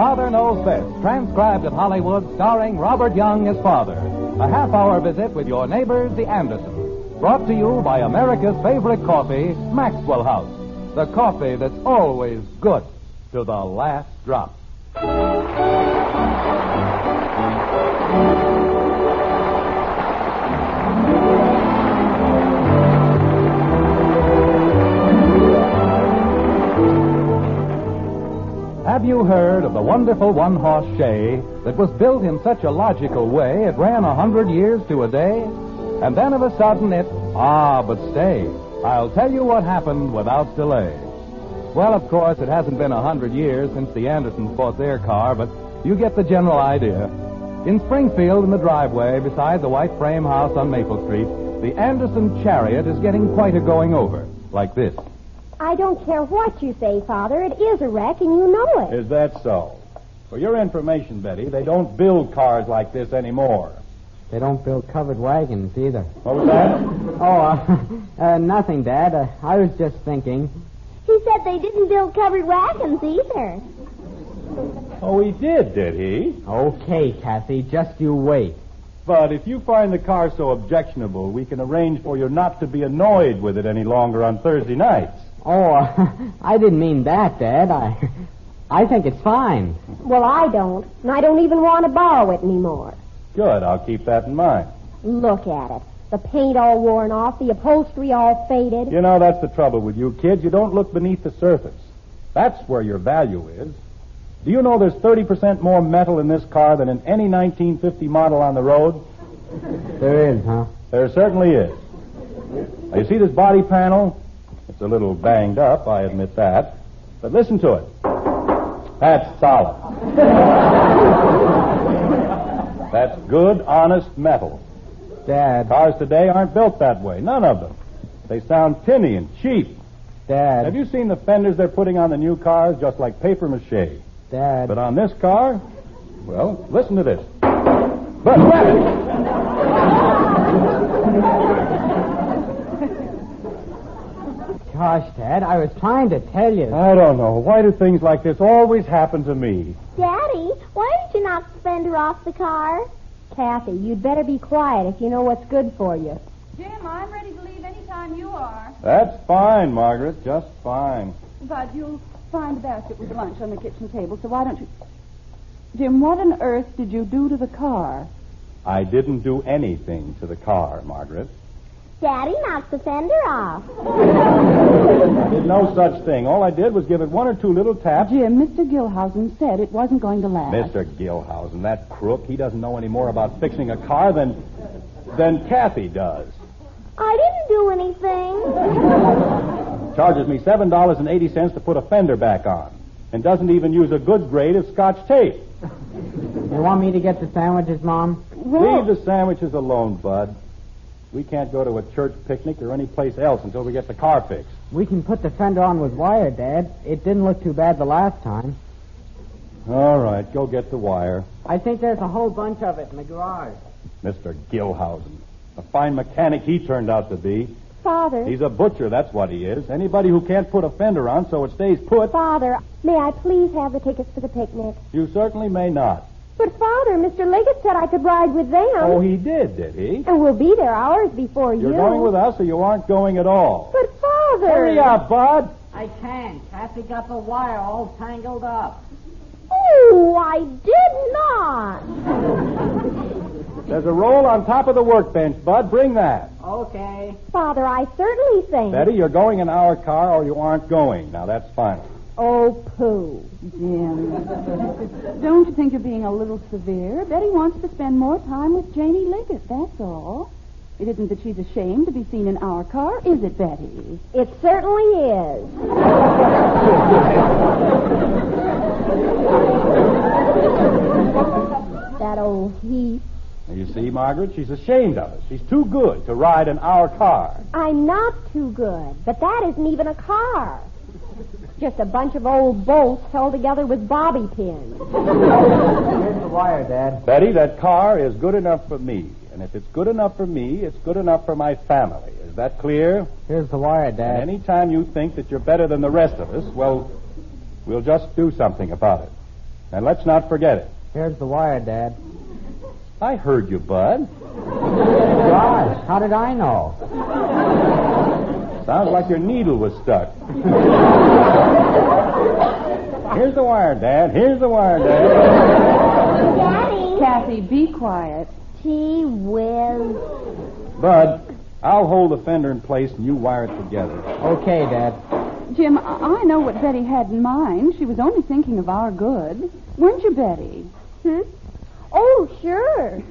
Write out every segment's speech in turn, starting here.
Father Knows Best, transcribed at Hollywood, starring Robert Young as Father. A half-hour visit with your neighbors, the Andersons. Brought to you by America's favorite coffee, Maxwell House. The coffee that's always good to the last drop. Have you heard of the wonderful one-horse shay that was built in such a logical way it ran 100 years to a day? And then of a sudden but stay. I'll tell you what happened without delay. Well, of course, it hasn't been 100 years since the Andersons bought their car, but you get the general idea. In Springfield, in the driveway beside the white frame house on Maple Street, the Anderson Chariot is getting quite a going over, like this. I don't care what you say, Father. It is a wreck, and you know it. Is that so? For your information, Betty, they don't build cars like this anymore. They don't build covered wagons either. What was that? Nothing, Dad. I was just thinking. He said they didn't build covered wagons either. Oh, he did he? Okay, Kathy, just you wait. But if you find the car so objectionable, we can arrange for you not to be annoyed with it any longer on Thursday nights. Oh, I didn't mean that, Dad. I think it's fine. Well, I don't. And I don't even want to borrow it anymore. Good, I'll keep that in mind. Look at it. The paint all worn off, the upholstery all faded. You know, that's the trouble with you kids. You don't look beneath the surface. That's where your value is. Do you know there's 30% more metal in this car than in any 1950 model on the road? There is, huh? There certainly is. Now, you see this body panel? It's a little banged up, I admit that. But listen to it. That's solid. That's good, honest metal. Dad. Cars today aren't built that way. None of them. They sound tinny and cheap. Dad. Have you seen the fenders they're putting on the new cars? Just like paper mache. Dad. But on this car, well, listen to this. But Gosh, Dad, I was trying to tell you. I don't know. Why do things like this always happen to me? Daddy, why didn't you knock the fender off the car? Kathy, you'd better be quiet if you know what's good for you. Jim, I'm ready to leave any time you are. That's fine, Margaret. Just fine. But you'll find a basket with lunch on the kitchen table, so why don't you... Jim, what on earth did you do to the car? I didn't do anything to the car, Margaret. Daddy knocked the fender off. I did no such thing. All I did was give it one or two little taps. Jim, Mr. Gilhousen said it wasn't going to last. Mr. Gilhousen, that crook, he doesn't know any more about fixing a car than Kathy does. I didn't do anything. Charges me $7.80 to put a fender back on, and doesn't even use a good grade of Scotch tape. You want me to get the sandwiches, Mom? Leave the sandwiches alone, Bud. We can't go to a church picnic or any place else until we get the car fixed. We can put the fender on with wire, Dad. It didn't look too bad the last time. All right, go get the wire. I think there's a whole bunch of it in the garage. Mr. Gilhousen. A fine mechanic he turned out to be. Father. He's a butcher, that's what he is. Anybody who can't put a fender on so it stays put... Father, may I please have the tickets for the picnic? You certainly may not. But, Father, Mr. Liggett said I could ride with them. Oh, he did he? And we'll be there hours before you. You're going with us or you aren't going at all? But, Father... Hurry up, Bud. I can't. Kathy got the wire all tangled up. Oh, I did not. There's a roll on top of the workbench, Bud. Bring that. Okay. Father, I certainly think... Betty, you're going in our car or you aren't going. Now, that's final. Oh, pooh. Jim, don't you think you're being a little severe? Betty wants to spend more time with Janie Liggett, that's all. It isn't that she's ashamed to be seen in our car, is it, Betty? It certainly is. That old heap. Now, you see, Margaret, she's ashamed of us. She's too good to ride in our car. I'm not too good, but that isn't even a car. Just a bunch of old bolts held together with bobby pins. Here's the wire, Dad. Betty, that car is good enough for me. And if it's good enough for me, it's good enough for my family. Is that clear? Here's the wire, Dad. And any time you think that you're better than the rest of us, well, we'll just do something about it. And let's not forget it. Here's the wire, Dad. I heard you, Bud. Gosh, how did I know? Sounds like your needle was stuck. Here's the wire, Dad. Here's the wire, Dad. Daddy. Kathy, be quiet. Gee whiz. Bud, I'll hold the fender in place and you wire it together. Okay, Dad. Jim, I know what Betty had in mind. She was only thinking of our good. Weren't you, Betty? Oh, sure.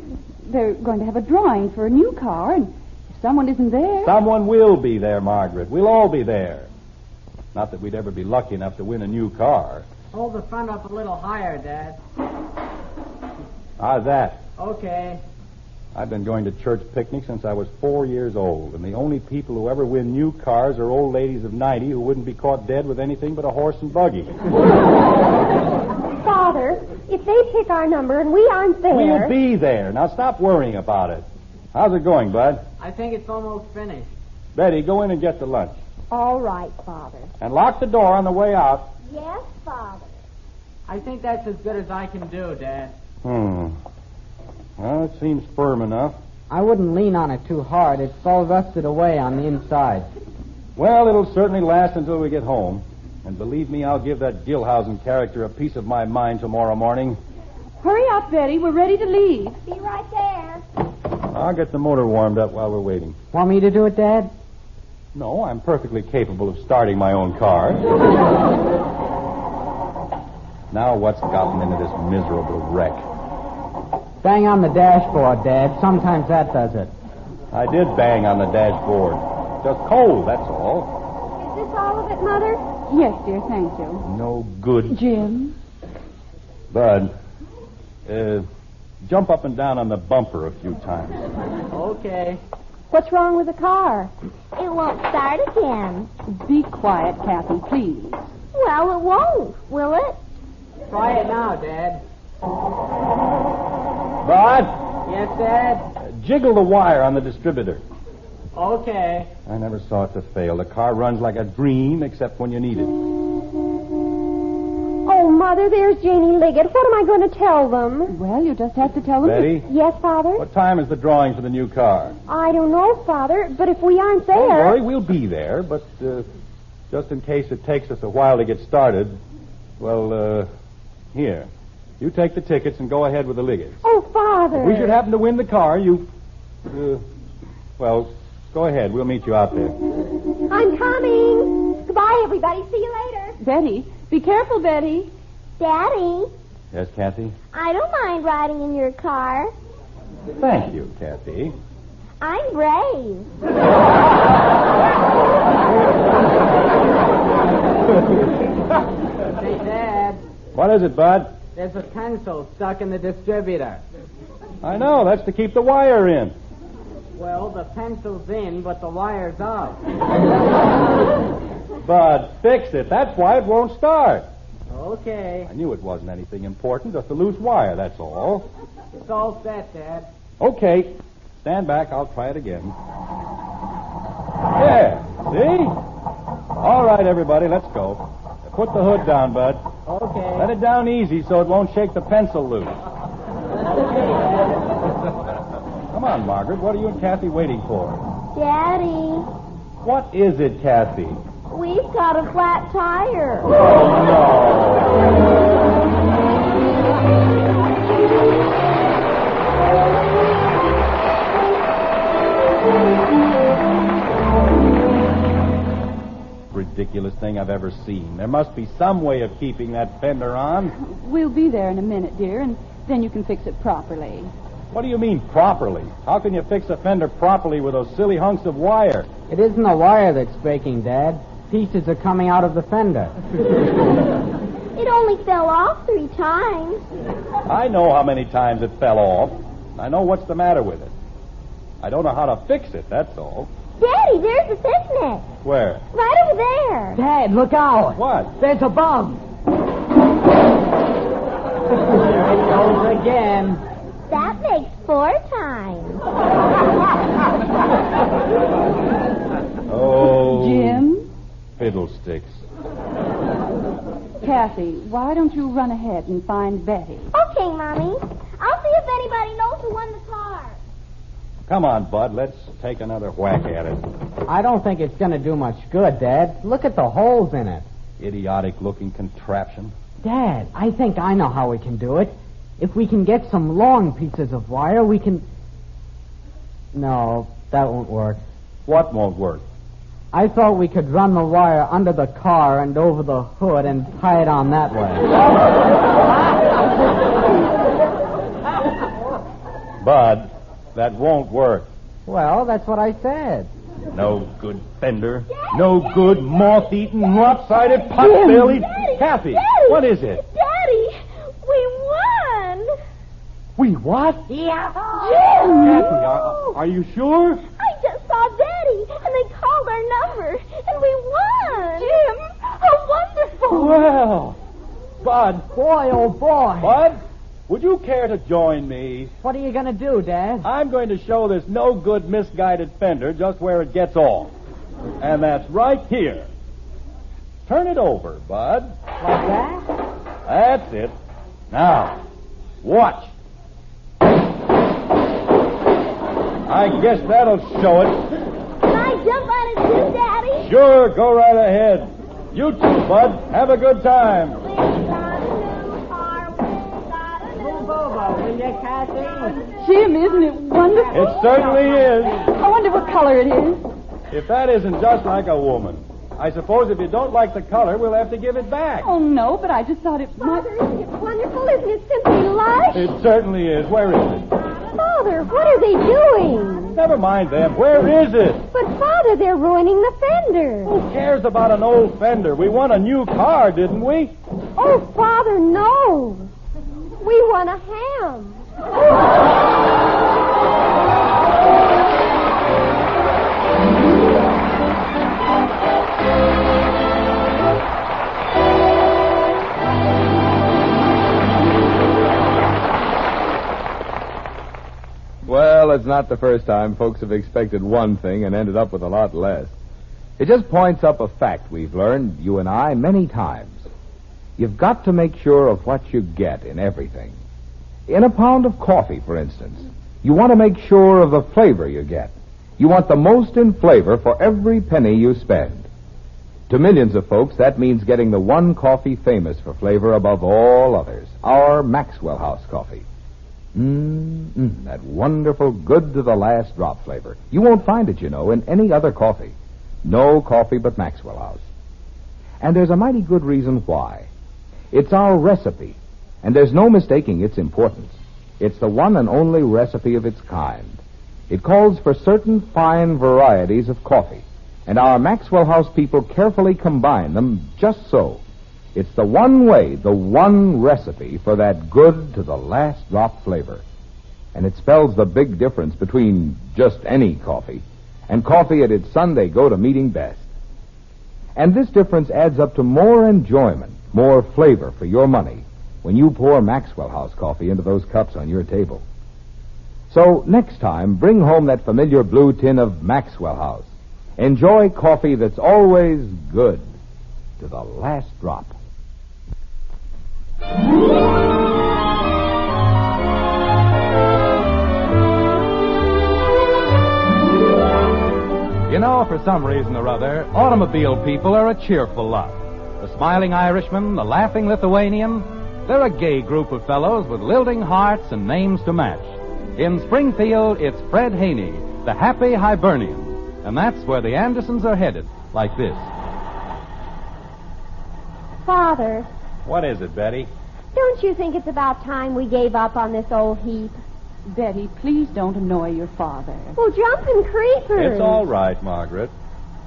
They're going to have a drawing for a new car, and if someone isn't there... Someone will be there, Margaret. We'll all be there. Not that we'd ever be lucky enough to win a new car. Hold the front up a little higher, Dad. How's that? Okay. I've been going to church picnics since I was 4 years old, and the only people who ever win new cars are old ladies of 90 who wouldn't be caught dead with anything but a horse and buggy. Father, if they pick our number and we aren't there... We'll be there. Now stop worrying about it. How's it going, Bud? I think it's almost finished. Betty, go in and get the lunch. All right, Father. And lock the door on the way out. Yes, Father. I think that's as good as I can do, Dad. Well, it seems firm enough. I wouldn't lean on it too hard. It's all rusted away on the inside. Well, it'll certainly last until we get home. And believe me, I'll give that Gilhousen character a piece of my mind tomorrow morning. Hurry up, Betty. We're ready to leave. Be right there. I'll get the motor warmed up while we're waiting. Want me to do it, Dad? No, I'm perfectly capable of starting my own car. Now what's gotten into this miserable wreck? Bang on the dashboard, Dad. Sometimes that does it. I did bang on the dashboard. Just cold, that's all. Is this all of it, Mother? Yes, dear, thank you. No good. Jim? Bud, jump up and down on the bumper a few times. Okay. What's wrong with the car? It won't start again. Be quiet, Kathy, please. Well, it won't, will it? Try it now, Dad. Bud, Yes, Dad? jiggle the wire on the distributor. Okay. I never saw it to fail. The car runs like a dream, except when you need it. Oh, Mother, there's Janie Liggett. What am I going to tell them? Well, you just have to tell them... Betty, Yes, Father? what time is the drawing for the new car? I don't know, Father, but if we aren't Don't there... worry, we'll be there, but just in case it takes us a while to get started, well, here. You take the tickets and go ahead with the Liggett. Oh, Father. If we should happen to win the car, well, go ahead. We'll meet you out there. I'm coming. Goodbye, everybody. See you later. Betty, be careful, Betty. Daddy, Yes, Kathy? I don't mind riding in your car. Thank you, Kathy. I'm brave. Hey, Dad. What is it, Bud? There's a pencil stuck in the distributor. I know. That's to keep the wire in. Well, the pencil's in, but the wire's out. Bud, fix it. That's why it won't start. Okay. I knew it wasn't anything important. Just a loose wire, that's all. It's all set, Dad. Okay. Stand back. I'll try it again. There. See? All right, everybody, let's go. Put the hood down, Bud. Okay. Let it down easy so it won't shake the pencil loose. Come on, Margaret. What are you and Kathy waiting for? Daddy, What is it, Kathy? we've got a flat tire. Oh, Ridiculous thing I've ever seen. There must be some way of keeping that fender on. We'll be there in a minute, dear, and then you can fix it properly. What do you mean, properly? How can you fix a fender properly with those silly hunks of wire? It isn't the wire that's breaking, Dad. Pieces are coming out of the fender. It only fell off 3 times. I know how many times it fell off. I know what's the matter with it. I don't know how to fix it, that's all. Daddy, there's the fishnet. Where? Right over there. Dad, look out. What? There's a bum. There it goes again. That makes 4 times. Oh. Jim? Fiddlesticks. Kathy, why don't you run ahead and find Betty? Okay, Mommy. I'll see if anybody knows who won the car. Come on, Bud. Let's take another whack at it. I don't think it's going to do much good, Dad. Look at the holes in it. Idiotic-looking contraption. Dad, I think I know how we can do it. If we can get some long pieces of wire, we can... No, that won't work. What won't work? I thought we could run the wire under the car and over the hood and tie it on that way. Bud, that won't work. Well, that's what I said. No good fender. No good moth-eaten, lopsided, pot-bellied. Kathy, Daddy! what is it? Daddy, we won. We what? Yeah. Kathy, are you sure? I just saw Daddy, and they called our number, and we won. Jim, how wonderful. Well, Bud. Boy, oh boy. Bud, would you care to join me? What are you going to do, Dad? I'm going to show this no-good, misguided fender just where it gets off. And that's right here. Turn it over, Bud. Like that? That's it. Now, watch. I guess that'll show it. Can I jump on it too, Daddy? Sure, go right ahead. You too, Bud. Have a good time. We got a new car. We got a new Move over, will you, Kathy? Jim, isn't it wonderful? It certainly is. I wonder what color it is. If that isn't just like a woman. I suppose if you don't like the color, we'll have to give it back. Oh, no, but I just thought it might... Father, isn't it wonderful? Isn't it simply lush? It certainly is. Where is it? Father, what are they doing? Never mind them. Where is it? But, Father, they're ruining the fender. Who cares about an old fender? We won a new car, didn't we? Oh, Father, no. We won a ham. Well, it's not the first time folks have expected one thing and ended up with a lot less. It just points up a fact we've learned, you and I, many times. You've got to make sure of what you get in everything. In a pound of coffee, for instance, you want to make sure of the flavor you get. You want the most in flavor for every penny you spend. To millions of folks, that means getting the one coffee famous for flavor above all others, our Maxwell House coffee. That wonderful, good-to-the-last drop flavor. You won't find it, you know, in any other coffee. No coffee but Maxwell House. And there's a mighty good reason why. It's our recipe, and there's no mistaking its importance. It's the one and only recipe of its kind. It calls for certain fine varieties of coffee, and our Maxwell House people carefully combine them just so. It's the one way, the one recipe for that good-to-the-last drop flavor. And it spells the big difference between just any coffee and coffee at its Sunday go-to-meeting best. And this difference adds up to more enjoyment, more flavor for your money when you pour Maxwell House coffee into those cups on your table. So next time, bring home that familiar blue tin of Maxwell House. Enjoy coffee that's always good to the last drop. You know, for some reason or other, automobile people are a cheerful lot. The smiling Irishman, the laughing Lithuanian, they're a gay group of fellows with lilting hearts and names to match. In Springfield, it's Fred Haney, the happy Hibernian. And that's where the Andersons are headed, like this. Father, What is it, Betty? don't you think it's about time we gave up on this old heap? Betty, please don't annoy your father. Well, jumping creepers. It's all right, Margaret.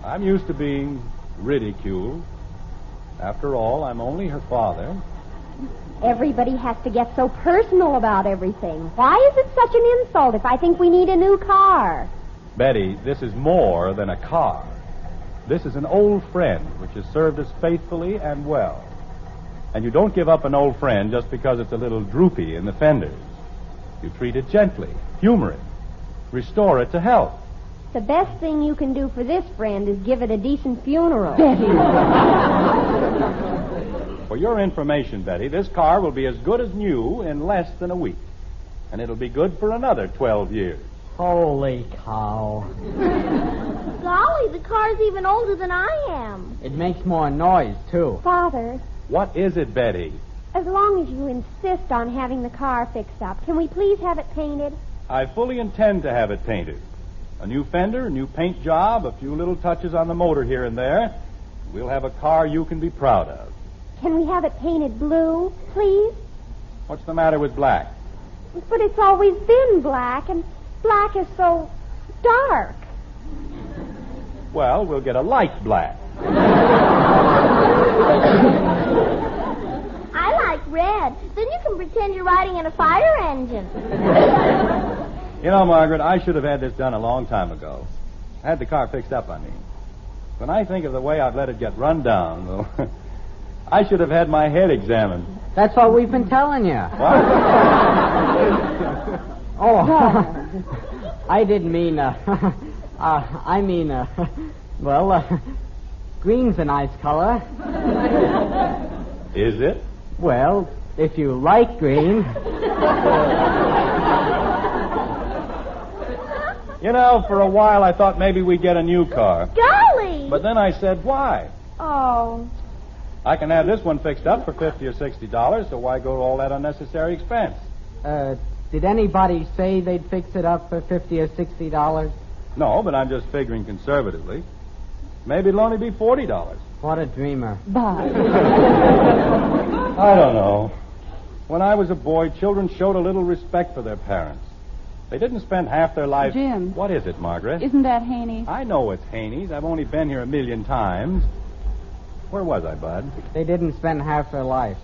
I'm used to being ridiculed. After all, I'm only her father. Everybody has to get so personal about everything. Why is it such an insult if I think we need a new car? Betty, this is more than a car. This is an old friend which has served us faithfully and well. And you don't give up an old friend just because it's a little droopy in the fenders. You treat it gently, humor it, restore it to health. The best thing you can do for this friend is give it a decent funeral. Betty! For your information, Betty, this car will be as good as new in less than a week. And it'll be good for another 12 years. Holy cow. Golly, the car's even older than I am. It makes more noise, too. Father, What is it, Betty? as long as you insist on having the car fixed up, can we please have it painted? I fully intend to have it painted. A new fender, a new paint job, a few little touches on the motor here and there. We'll have a car you can be proud of. Can we have it painted blue, please? What's the matter with black? But it's always been black, and black is so dark. Well, we'll get a light black. I like red. Then you can pretend you're riding in a fire engine. You know, Margaret, I should have had this done a long time ago. I had the car fixed up, I mean. When I think of the way I've let it get run down, well, I should have had my head examined. That's what we've been telling you. What? Oh, I didn't mean, green's a nice color. Is it? Well, if you like green. You know, for a while I thought maybe we'd get a new car. Golly! But then I said, why? Oh, I can have this one fixed up for $50 or $60, so why go to all that unnecessary expense? Did anybody say they'd fix it up for $50 or $60? No, but I'm just figuring conservatively. Maybe it'll only be $40. What a dreamer. Bob. I don't know. When I was a boy, children showed a little respect for their parents. They didn't spend half their life... Jim. What is it, Margaret? Isn't that Haney? I know it's Haney's. I've only been here 1,000,000 times. Where was I, Bud? They didn't spend half their life.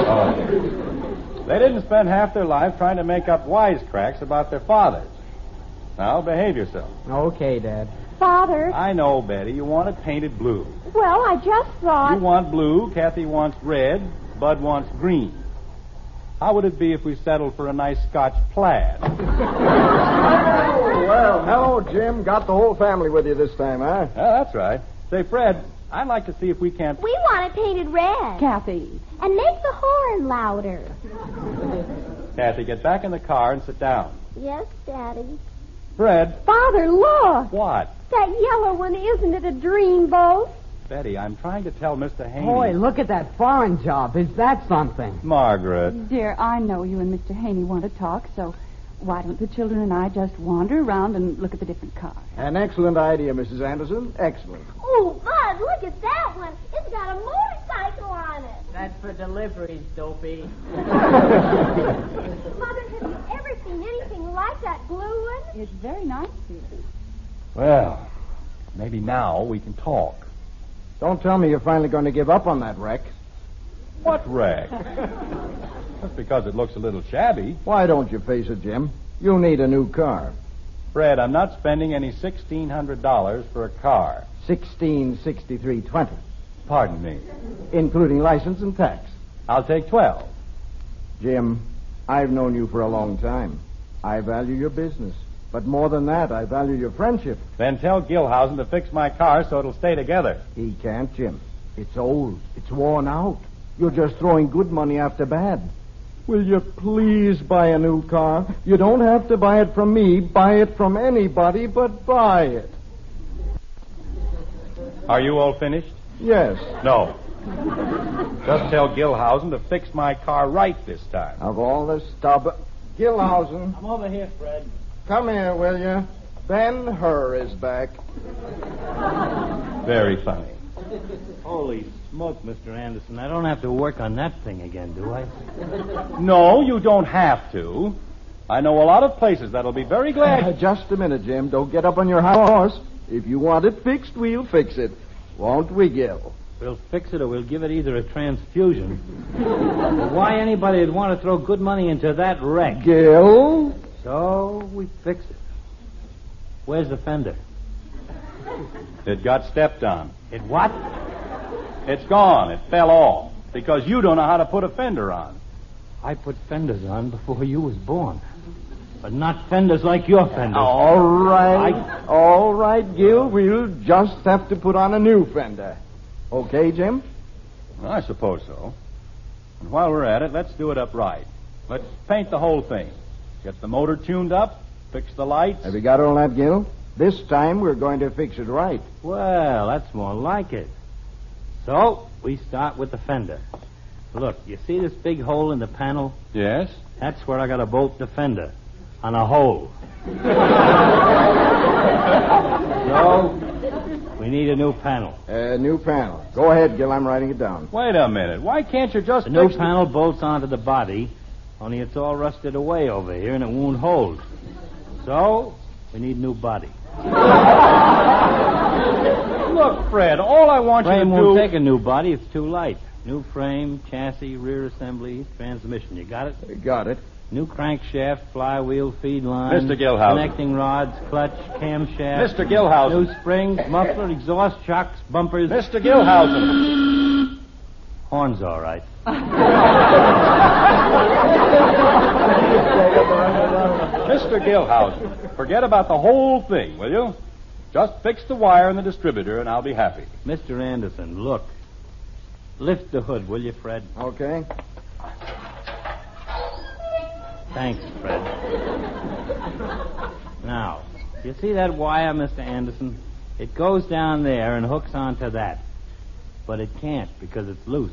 Oh. They didn't spend half their life trying to make up wisecracks about their fathers. Now, behave yourself. Okay, Dad. Father. I know, Betty. You want it painted blue. Well, I just thought... You want blue, Kathy wants red, Bud wants green. How would it be if we settled for a nice Scotch plaid? Well, hello, Jim. Got the whole family with you this time, huh? That's right. Say, Fred, I'd like to see if we can't... We want it painted red. Kathy. And make the horn louder. Kathy, get back in the car and sit down. Yes, Daddy. Fred. Father, look. What? That yellow one, isn't it a dreamboat? Betty, I'm trying to tell Mr. Haney... Boy, look at that foreign job. Is that something? Margaret. Dear, I know you and Mr. Haney want to talk, so why don't the children and I just wander around and look at the different cars? An excellent idea, Mrs. Anderson. Excellent. Oh, Bud, look at that one. It's got a motorcycle on it. That's for deliveries, dopey. Mother, have you ever seen anything like that blue one? It's very nice, Susan. Well, maybe now we can talk. Don't tell me you're finally going to give up on that wreck. What wreck? Just because it looks a little shabby. Why don't you face it, Jim? You'll need a new car. Fred, I'm not spending any $1,600 for a car. $1663.20, Pardon me. including license and tax. I'll take 12. Jim, I've known you for a long time. I value your business. But more than that, I value your friendship. Then tell Gilhausen to fix my car so it'll stay together. He can't, Jim. It's old. It's worn out. You're just throwing good money after bad. Will you please buy a new car? You don't have to buy it from me. Buy it from anybody, but buy it. Are you all finished? Yes. No. Just tell Gilhausen to fix my car right this time. Of all the stub... Gilhausen, I'm over here, Fred. come here, will you? Ben Hur is back. Very funny. Holy smoke, Mr. Anderson. I don't have to work on that thing again, do I? No, you don't have to. I know a lot of places that'll be very glad. Just a minute, Jim. Don't get up on your high horse. If you want it fixed, we'll fix it. Won't we, Gil? We'll fix it or we'll give it either a transfusion. Why anybody would want to throw good money into that wreck? Gil? So we fix it. Where's the fender? It got stepped on. It what? It's gone. It fell off. Because you don't know how to put a fender on. I put fenders on before you was born. But not fenders like your fenders. All right. All right, Gil. We'll just have to put on a new fender. Okay, Jim? Well, I suppose so. And while we're at it, let's do it up right. Let's paint the whole thing. Get the motor tuned up, fix the lights. Have you got all that, Gil? This time we're going to fix it right. Well, that's more like it. So, we start with the fender. Look, you see this big hole in the panel? Yes? That's where I got to bolt the fender. On a hole. So, we need a new panel. New panel. Go ahead, Gil. I'm writing it down. Wait a minute. Why can't you just The new fix panel bolts onto the body, only it's all rusted away over here and it won't hold. So, we need a new body. Look, Fred, all I want you to Frame do... won't take a new body. It's too light. New frame, chassis, rear assembly, transmission. You got it? Got it. New crankshaft, flywheel, feed line. Mr. Gilhousen. Connecting rods, clutch, camshaft. Mr. Gilhousen. New springs, muffler, exhaust shocks, bumpers. Mr. Gilhousen. Horn's all right. Mr. Gilhousen, forget about the whole thing, will you? Just fix the wire in the distributor and I'll be happy. Mr. Anderson, look. Lift the hood, will you, Fred? Okay. Thanks, Fred. Now, you see that wire, Mr. Anderson? It goes down there and hooks onto that. But it can't because it's loose.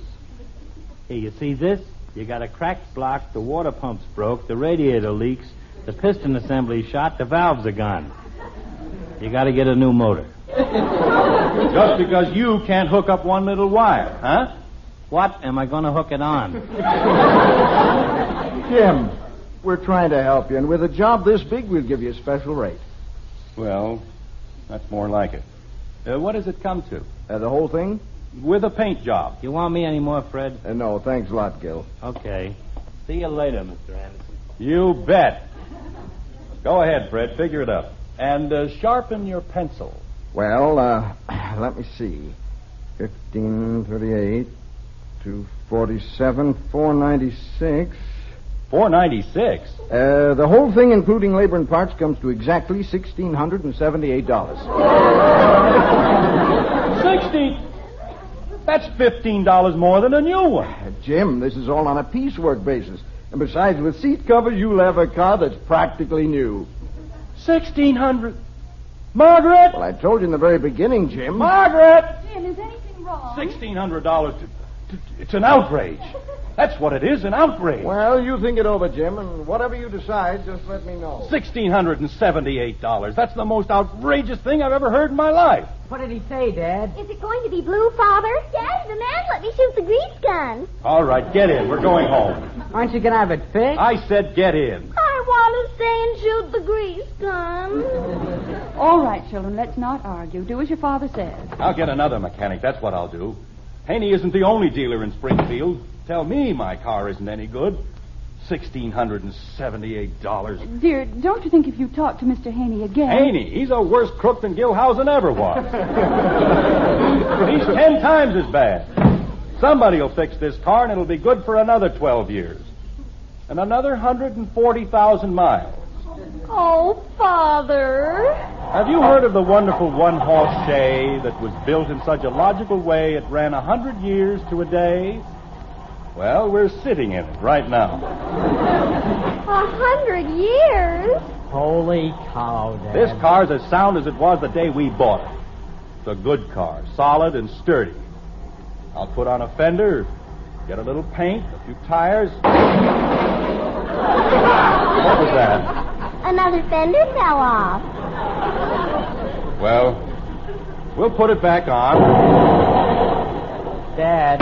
Here, you see this? You got a cracked block, the water pump's broke, the radiator leaks, the piston assembly's shot, the valves are gone. You got to get a new motor. Just because you can't hook up one little wire, huh? What am I going to hook it on? Jim, we're trying to help you, and with a job this big, we'll give you a special rate. Well, that's more like it. What does it come to? The whole thing? With a paint job. You want me anymore, Fred? No, thanks a lot, Gil. Okay. See you later, Mr. Anderson. You bet. Go ahead, Fred. Figure it up. And sharpen your pencil. Well, let me see. 1538, 247, 496. 496? The whole thing, including labor and parts, comes to exactly $1,678. 60? That's $15 more than a new one. Jim, this is all on a piecework basis. And besides, with seat covers, you'll have a car that's practically new. 1,600. Margaret! Well, I told you in the very beginning, Jim. Margaret! Jim, is anything wrong? $1,600. It's an outrage. That's what it is, an outrage. Well, you think it over, Jim, and whatever you decide, just let me know. $1,678. That's the most outrageous thing I've ever heard in my life. What did he say, Dad? Is it going to be blue, Father? Daddy, the man let me shoot the grease gun. All right, get in. We're going home. Aren't you going to have it fixed? I said get in. I want to stay and shoot the grease gun. All right, children, let's not argue. Do as your father says. I'll get another mechanic. That's what I'll do. Haney isn't the only dealer in Springfield. Tell me my car isn't any good. $1,678. Dear, don't you think if you talk to Mr. Haney again... Haney, he's a worse crook than Gilhousen ever was. He's 10 times as bad. Somebody will fix this car, and it'll be good for another 12 years. And another 140,000 miles. Oh, Father. Have you heard of the wonderful one-horse shay that was built in such a logical way it ran 100 years to a day? Well, we're sitting in it right now. 100 years? Holy cow, Dad. This car's as sound as it was the day we bought it. It's a good car, solid and sturdy. I'll put on a fender, get a little paint, a few tires. What was that? Another fender fell off. Well, we'll put it back on. Dad.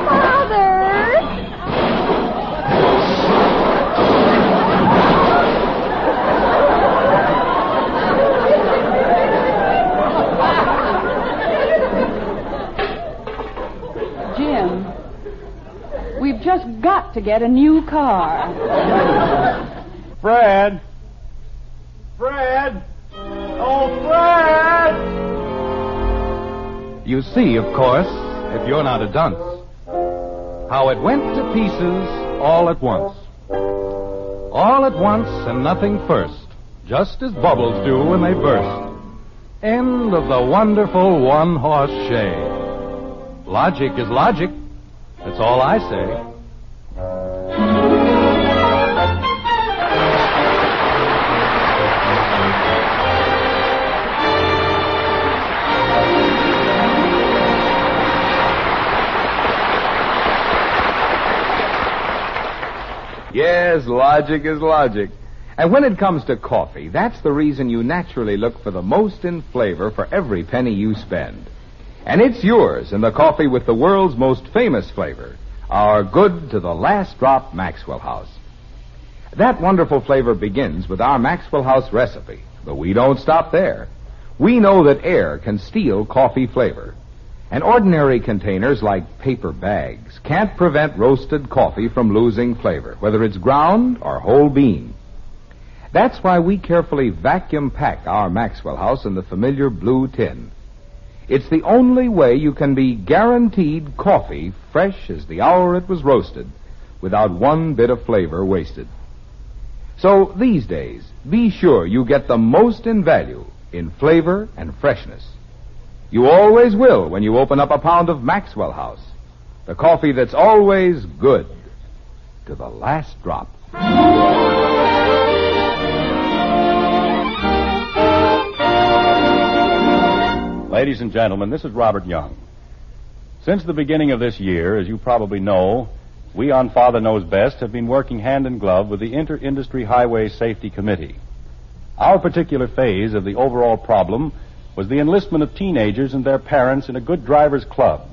Father! Jim, we've just got to get a new car. Fred! Fred! Oh, Fred! You see, of course, if you're not a dunce, how it went to pieces all at once. All at once and nothing first, just as bubbles do when they burst. End of the wonderful one-horse shay. Logic is logic. That's all I say. Yes, logic is logic. And when it comes to coffee, that's the reason you naturally look for the most in flavor for every penny you spend. And it's yours in the coffee with the world's most famous flavor, our good to the last drop Maxwell House. That wonderful flavor begins with our Maxwell House recipe, but we don't stop there. We know that air can steal coffee flavor. And ordinary containers like paper bags can't prevent roasted coffee from losing flavor, whether it's ground or whole bean. That's why we carefully vacuum pack our Maxwell House in the familiar blue tin. It's the only way you can be guaranteed coffee fresh as the hour it was roasted, without one bit of flavor wasted. So these days, be sure you get the most in value in flavor and freshness. You always will when you open up a pound of Maxwell House, the coffee that's always good to the last drop. Ladies and gentlemen, this is Robert Young. Since the beginning of this year, as you probably know, we on Father Knows Best have been working hand in glove with the Inter-Industry Highway Safety Committee. Our particular phase of the overall problem was the enlistment of teenagers and their parents in a good drivers club.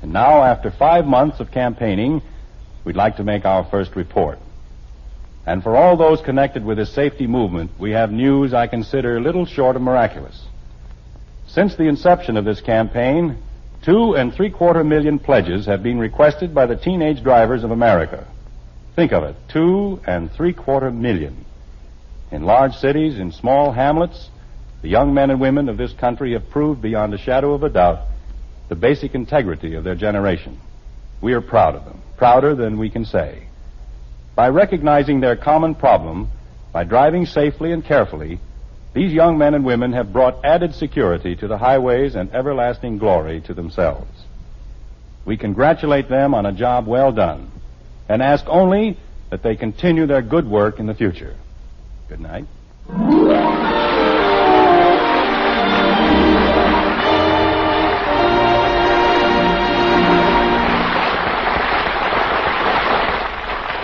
And now, after 5 months of campaigning, we'd like to make our first report. And for all those connected with this safety movement, we have news I consider little short of miraculous. Since the inception of this campaign, 2 3/4 million pledges have been requested by the teenage drivers of America. Think of it, 2 3/4 million. In large cities, in small hamlets, the young men and women of this country have proved beyond a shadow of a doubt the basic integrity of their generation. We are proud of them, prouder than we can say. By recognizing their common problem, by driving safely and carefully, these young men and women have brought added security to the highways and everlasting glory to themselves. We congratulate them on a job well done and ask only that they continue their good work in the future. Good night.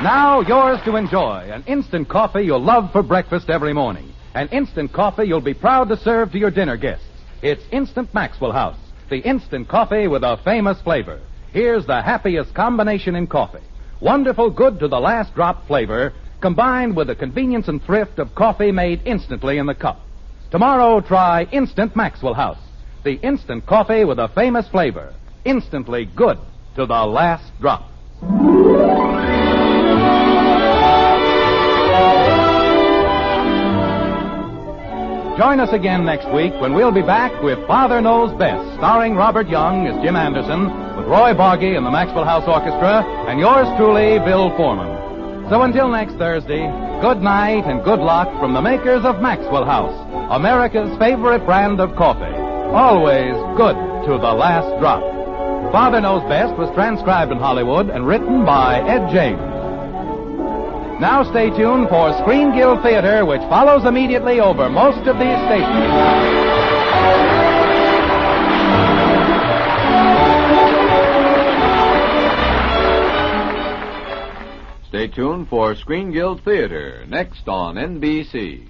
Now yours to enjoy, an instant coffee you'll love for breakfast every morning. An instant coffee you'll be proud to serve to your dinner guests. It's Instant Maxwell House, the instant coffee with a famous flavor. Here's the happiest combination in coffee. Wonderful good to the last drop flavor, combined with the convenience and thrift of coffee made instantly in the cup. Tomorrow, try Instant Maxwell House, the instant coffee with a famous flavor. Instantly good to the last drop. Join us again next week when we'll be back with Father Knows Best, starring Robert Young as Jim Anderson, with Roy Bargy and the Maxwell House Orchestra, and yours truly, Bill Foreman. So until next Thursday, good night and good luck from the makers of Maxwell House, America's favorite brand of coffee. Always good to the last drop. Father Knows Best was transcribed in Hollywood and written by Ed James. Now stay tuned for Screen Guild Theater, which follows immediately over most of these stations. Stay tuned for Screen Guild Theater, next on NBC.